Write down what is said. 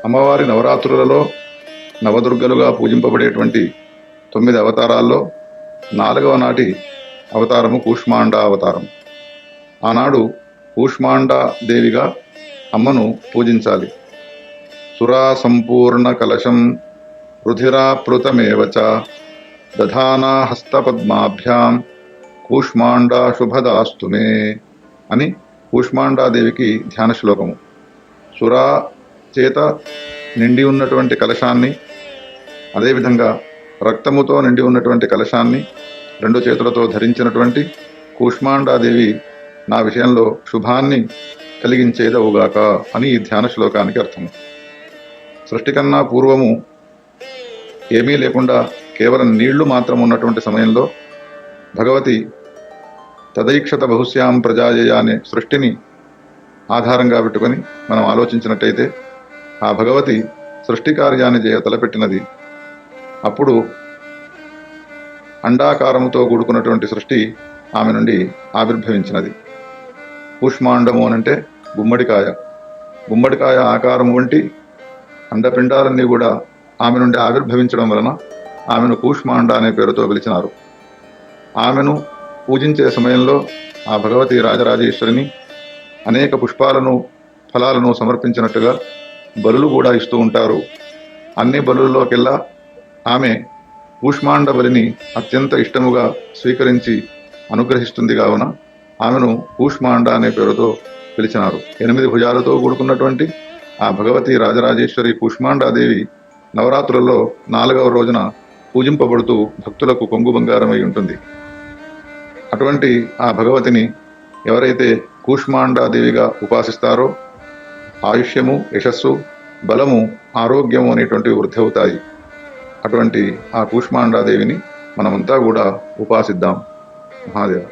అమ్మవారి నవరాత్రులలో నవదుర్గలుగా పూజింపబడేటువంటి 9 అవతారాల్లో 4వ నాటి అవతారము కూష్మాండ అవతారం. ఆనాడు కూష్మాండా దేవిగా అమ్మను పూజించాలి. సురా సంపూర్ణ కలశం రుధిరాప్లుతమేవచ దధానా హస్తపద్మాభ్యాం కూష్మాండా శుభదాస్తు మే అని కూష్మాండాదేవికి ధ్యాన శ్లోకము. సురా చేత నిండి ఉన్నటువంటి కలశాన్ని, అదేవిధంగా రక్తముతో నిండి ఉన్నటువంటి కలశాన్ని 2 చేతులతో ధరించినటువంటి కూష్మాండాదేవి నా విషయంలో శుభాన్ని కలిగించేదవుగాక అని ఈ ధ్యాన శ్లోకానికి అర్థము. సృష్టి కన్నా పూర్వము ఏమీ లేకుండా కేవలం నీళ్లు మాత్రం ఉన్నటువంటి సమయంలో భగవతి తదైక్షత బహుశ్యాం ప్రజాయయ అనే సృష్టిని ఆధారంగా పెట్టుకొని మనం ఆలోచించినట్టయితే ఆ భగవతి సృష్టి కార్యాన్ని తలపెట్టినది. అప్పుడు అండాకారముతో కూడుకున్నటువంటి సృష్టి ఆమె నుండి ఆవిర్భవించినది. కూష్మాండము అనంటే గుమ్మడికాయ. గుమ్మడికాయ ఆకారం వంటి అండపిండాలన్నీ కూడా ఆమె నుండి ఆవిర్భవించడం వలన ఆమెను కూష్మాండ అనే పేరుతో పిలిచినారు. ఆమెను పూజించే సమయంలో ఆ భగవతి రాజరాజేశ్వరిని అనేక పుష్పాలను ఫలాలను సమర్పించినట్టుగా బలులు కూడా ఇస్తూ ఉంటారు. అన్ని బలుల్లోకెల్లా ఆమె కూష్మాండ బలిని అత్యంత ఇష్టముగా స్వీకరించి అనుగ్రహిస్తుంది కావున ఆమెను కూష్మాండ అనే పేరుతో పిలిచినారు. 8 భుజాలతో కూడుకున్నటువంటి ఆ భగవతి రాజరాజేశ్వరి కూష్మాండాదేవి నవరాత్రులలో 4వ రోజున పూజింపబడుతూ భక్తులకు కొంగు బంగారమై ఉంటుంది. అటువంటి ఆ భగవతిని ఎవరైతే కూష్మాండాదేవిగా ఉపాసిస్తారో ఆయుష్యము, యశస్సు, బలము, ఆరోగ్యము అనేటువంటివి వృద్ధి అవుతాయి. అటువంటి ఆ కూష్మాండాదేవిని మనమంతా కూడా ఉపాసిద్దాం. మహాదేవ.